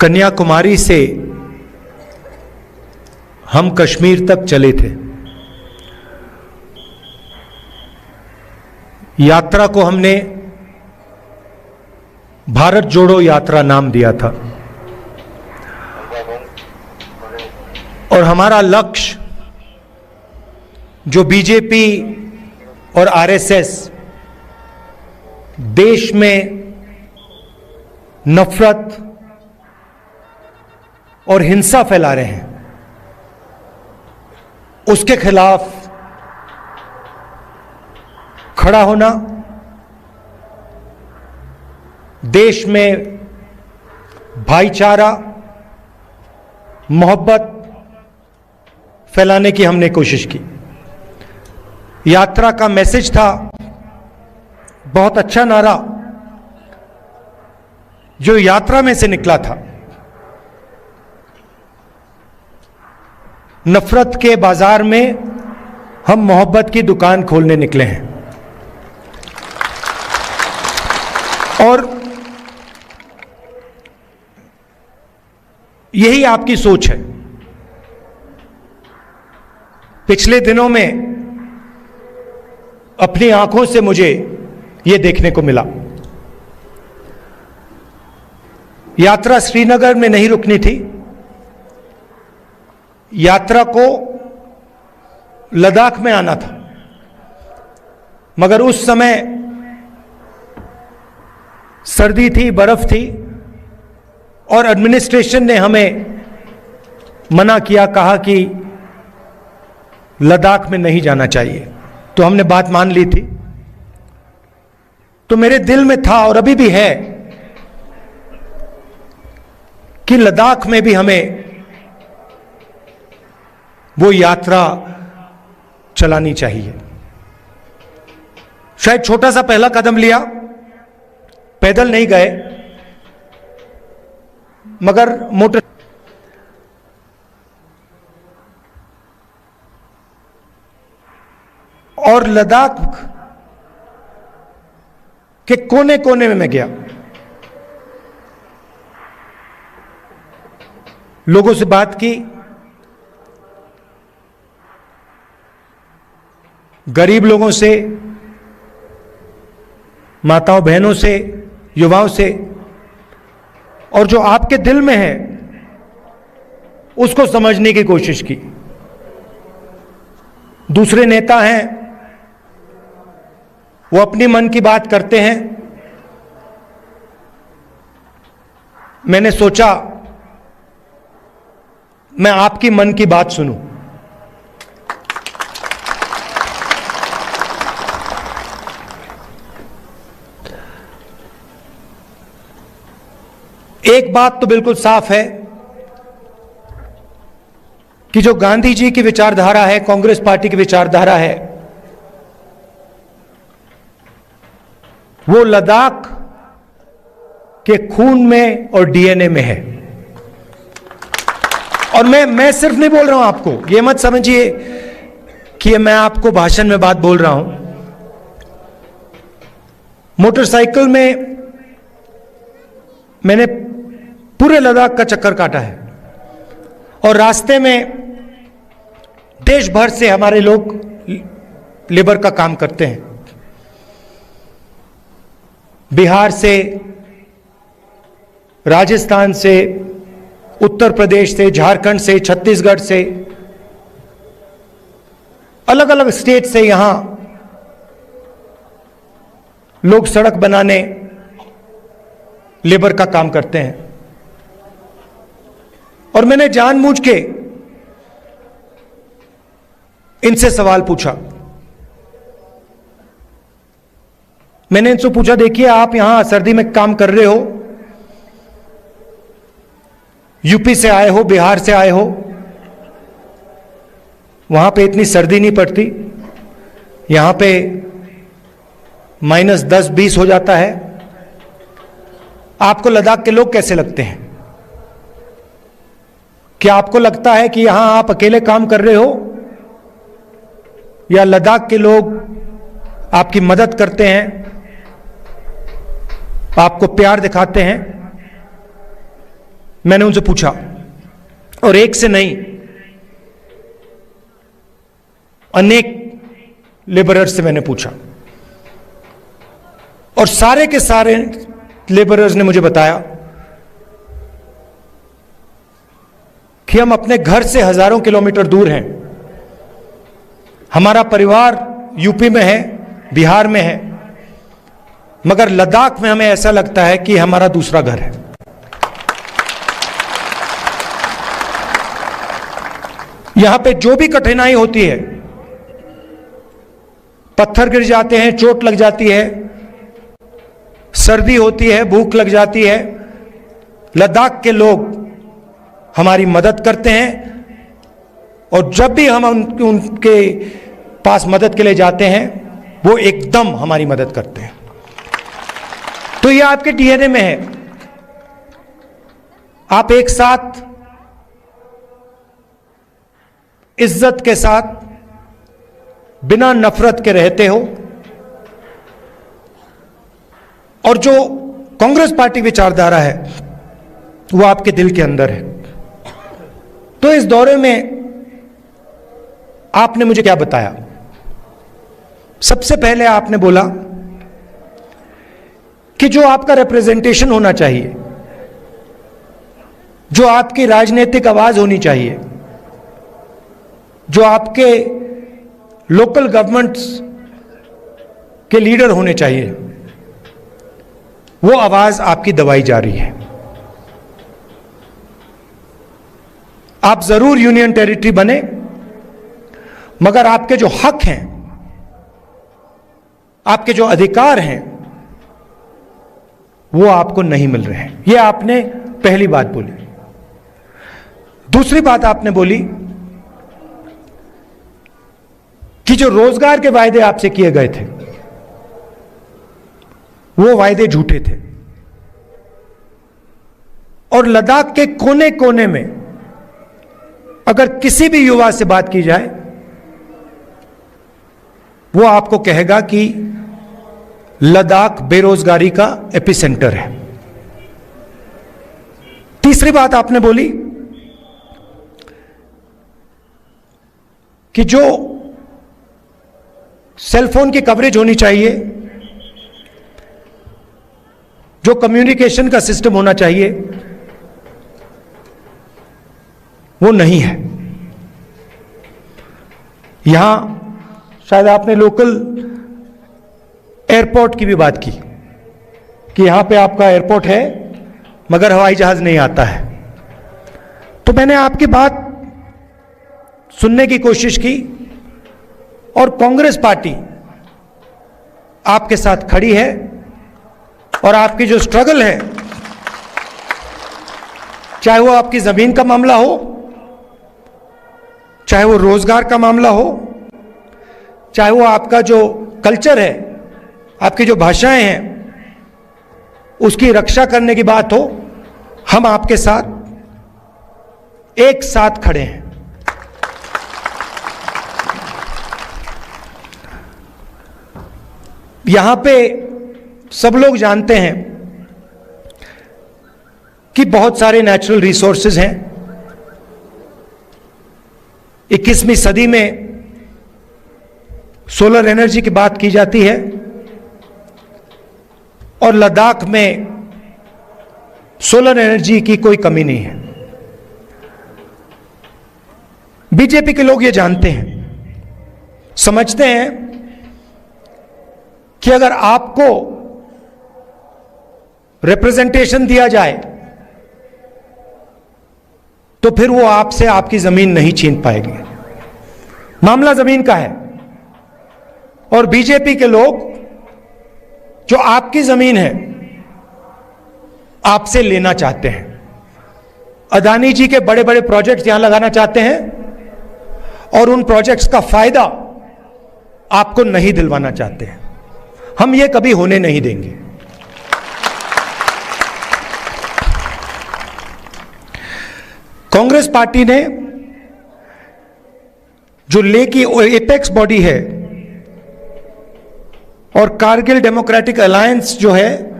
कन्याकुमारी से हम कश्मीर तक चले थे। यात्रा को हमने भारत जोड़ो यात्रा नाम दिया था और हमारा लक्ष्य जो बीजेपी और आरएसएस देश में नफरत और हिंसा फैला रहे हैं, उसके खिलाफ खड़ा होना, देश में भाईचारा, मोहब्बत फैलाने की हमने कोशिश की। यात्रा का मैसेज था बहुत अच्छा नारा जो यात्रा में से निकला था, नफरत के बाजार में हम मोहब्बत की दुकान खोलने निकले हैं। और यही आपकी सोच है। पिछले दिनों में अपनी आंखों से मुझे यह देखने को मिला। यात्रा श्रीनगर में नहीं रुकनी थी, यात्रा को लद्दाख में आना था, मगर उस समय सर्दी थी, बर्फ थी और एडमिनिस्ट्रेशन ने हमें मना किया, कहा कि लद्दाख में नहीं जाना चाहिए। तो हमने बात मान ली थी। तो मेरे दिल में था और अभी भी है कि लद्दाख में भी हमें वो यात्रा चलानी चाहिए। शायद छोटा सा पहला कदम लिया, पैदल नहीं गए, मगर मोटर और लद्दाख के कोने कोने में मैं गया, लोगों से बात की, गरीब लोगों से, माताओं बहनों से, युवाओं से, और जो आपके दिल में है उसको समझने की कोशिश की। दूसरे नेता हैं, वो अपनी मन की बात करते हैं। मैंने सोचा मैं आपकी मन की बात सुनूं। एक बात तो बिल्कुल साफ है कि जो गांधी जी की विचारधारा है, कांग्रेस पार्टी की विचारधारा है, वो लद्दाख के खून में और डीएनए में है। और मैं सिर्फ नहीं बोल रहा हूं आपको, ये मत समझिए कि मैं आपको भाषण में बात बोल रहा हूं। मोटरसाइकिल में मैंने पूरे लद्दाख का चक्कर काटा है और रास्ते में देश भर से हमारे लोग लेबर का काम करते हैं। बिहार से, राजस्थान से, उत्तर प्रदेश से, झारखंड से, छत्तीसगढ़ से, अलग अलग स्टेट से यहां लोग सड़क बनाने, लेबर का काम करते हैं। और मैंने जानबूझ के इनसे सवाल पूछा। मैंने इनसे पूछा, देखिए आप यहां सर्दी में काम कर रहे हो, यूपी से आए हो, बिहार से आए हो, वहां पे इतनी सर्दी नहीं पड़ती, यहां पे -10-20 हो जाता है, आपको लद्दाख के लोग कैसे लगते हैं? क्या आपको लगता है कि यहां आप अकेले काम कर रहे हो या लद्दाख के लोग आपकी मदद करते हैं, आपको प्यार दिखाते हैं? मैंने उनसे पूछा, और एक से नहीं अनेक लेबरर्स से मैंने पूछा, और सारे के सारे लेबरर्स ने मुझे बताया कि हम अपने घर से हजारों किलोमीटर दूर हैं, हमारा परिवार यूपी में है, बिहार में है, मगर लद्दाख में हमें ऐसा लगता है कि हमारा दूसरा घर है। यहां पे जो भी कठिनाई होती है, पत्थर गिर जाते हैं, चोट लग जाती है, सर्दी होती है, भूख लग जाती है, लद्दाख के लोग हमारी मदद करते हैं, और जब भी हम उनके पास मदद के लिए जाते हैं वो एकदम हमारी मदद करते हैं। तो ये आपके डीएनए में है। आप एक साथ इज्जत के साथ बिना नफरत के रहते हो, और जो कांग्रेस पार्टी विचारधारा है वो आपके दिल के अंदर है। तो इस दौरे में आपने मुझे क्या बताया? सबसे पहले आपने बोला कि जो आपका रिप्रेजेंटेशन होना चाहिए, जो आपकी राजनीतिक आवाज होनी चाहिए, जो आपके लोकल गवर्नमेंट्स के लीडर होने चाहिए, वो आवाज आपकी दबाई जा रही है। आप जरूर यूनियन टेरिटरी बने, मगर आपके जो हक हैं, आपके जो अधिकार हैं, वो आपको नहीं मिल रहे हैं। ये आपने पहली बात बोली। दूसरी बात आपने बोली कि जो रोजगार के वायदे आपसे किए गए थे वो वायदे झूठे थे, और लद्दाख के कोने कोने में अगर किसी भी युवा से बात की जाए वो आपको कहेगा कि लद्दाख बेरोजगारी का एपिसेंटर है। तीसरी बात आपने बोली कि जो सेलफोन की कवरेज होनी चाहिए, जो कम्युनिकेशन का सिस्टम होना चाहिए, वो नहीं है। यहां शायद आपने लोकल एयरपोर्ट की भी बात की कि यहां पे आपका एयरपोर्ट है मगर हवाई जहाज नहीं आता है। तो मैंने आपकी बात सुनने की कोशिश की, और कांग्रेस पार्टी आपके साथ खड़ी है, और आपकी जो स्ट्रगल है, चाहे वो आपकी जमीन का मामला हो, चाहे वो रोजगार का मामला हो, चाहे वो आपका जो कल्चर है, आपकी जो भाषाएं हैं, उसकी रक्षा करने की बात हो, हम आपके साथ एक साथ खड़े हैं। यहां पे सब लोग जानते हैं कि बहुत सारे नेचुरल रिसोर्सेज हैं। 21वीं सदी में सोलर एनर्जी की बात की जाती है, और लद्दाख में सोलर एनर्जी की कोई कमी नहीं है। बीजेपी के लोग ये जानते हैं, समझते हैं कि अगर आपको रिप्रेजेंटेशन दिया जाए तो फिर वो आपसे आपकी जमीन नहीं छीन पाएगी। मामला जमीन का है, और बीजेपी के लोग जो आपकी जमीन है आपसे लेना चाहते हैं। अदानी जी के बड़े बड़े प्रोजेक्ट्स यहां लगाना चाहते हैं, और उन प्रोजेक्ट्स का फायदा आपको नहीं दिलवाना चाहते हैं। हम ये कभी होने नहीं देंगे। कांग्रेस पार्टी ने जो ले की एपेक्स बॉडी है, और कारगिल डेमोक्रेटिक अलायंस जो है,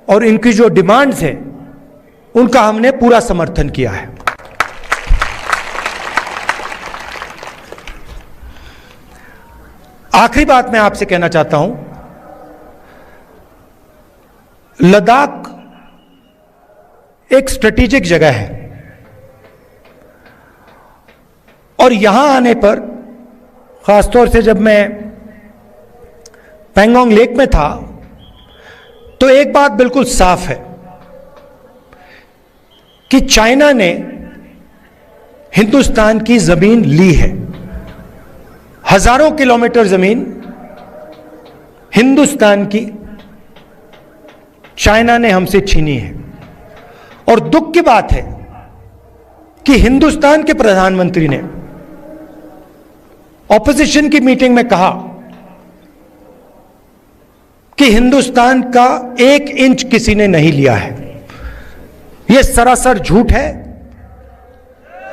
और इनकी जो डिमांड्स हैं, उनका हमने पूरा समर्थन किया है। आखिरी बात मैं आपसे कहना चाहता हूं, लद्दाख एक स्ट्रेटेजिक जगह है और यहां आने पर, खासतौर से जब मैं पैंगोंग लेक में था, तो एक बात बिल्कुल साफ है कि चाइना ने हिंदुस्तान की जमीन ली है। हजारों किलोमीटर जमीन हिंदुस्तान की चाइना ने हमसे छीनी है। और दुख की बात है कि हिंदुस्तान के प्रधानमंत्री ने ऑपोजिशन की मीटिंग में कहा कि हिंदुस्तान का 1 इंच किसी ने नहीं लिया है। यह सरासर झूठ है।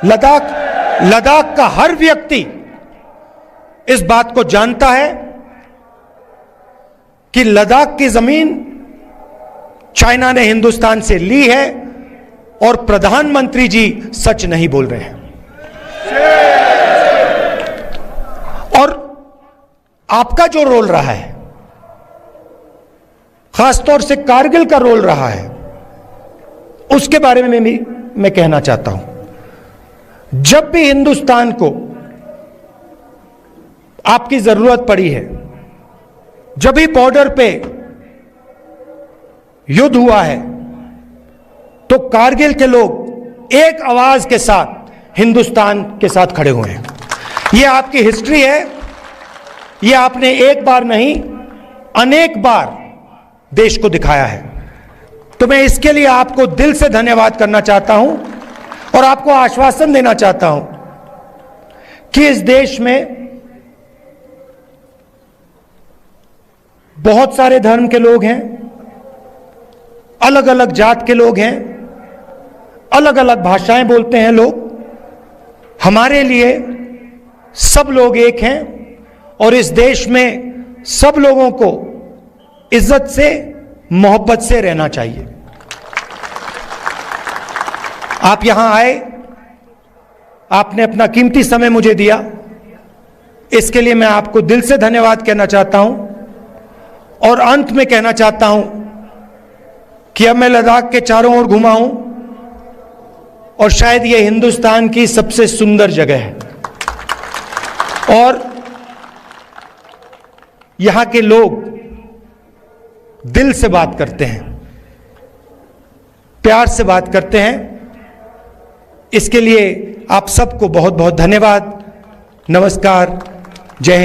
लद्दाख का हर व्यक्ति इस बात को जानता है कि लद्दाख की जमीन चाइना ने हिंदुस्तान से ली है और प्रधानमंत्री जी सच नहीं बोल रहे हैं। और आपका जो रोल रहा है, खासतौर से कारगिल का रोल रहा है, उसके बारे में भी मैं कहना चाहता हूं। जब भी हिंदुस्तान को आपकी जरूरत पड़ी है, जब भी बॉर्डर पे युद्ध हुआ है, तो कारगिल के लोग एक आवाज के साथ हिंदुस्तान के साथ खड़े हुए हैं। यह आपकी हिस्ट्री है। यह आपने एक बार नहीं, अनेक बार देश को दिखाया है। तो मैं इसके लिए आपको दिल से धन्यवाद करना चाहता हूं और आपको आश्वासन देना चाहता हूं कि इस देश में बहुत सारे धर्म के लोग हैं, अलग अलग जात के लोग हैं, अलग अलग भाषाएं बोलते हैं लोग। हमारे लिए सब लोग एक हैं और इस देश में सब लोगों को इज्जत से, मोहब्बत से रहना चाहिए। आप यहां आए, आपने अपना कीमती समय मुझे दिया, इसके लिए मैं आपको दिल से धन्यवाद कहना चाहता हूं। और अंत में कहना चाहता हूं कि अब मैं लद्दाख के चारों ओर घुमा हूं और शायद यह हिंदुस्तान की सबसे सुंदर जगह है और यहां के लोग दिल से बात करते हैं, प्यार से बात करते हैं। इसके लिए आप सबको बहुत बहुत धन्यवाद। नमस्कार, जय हिंद।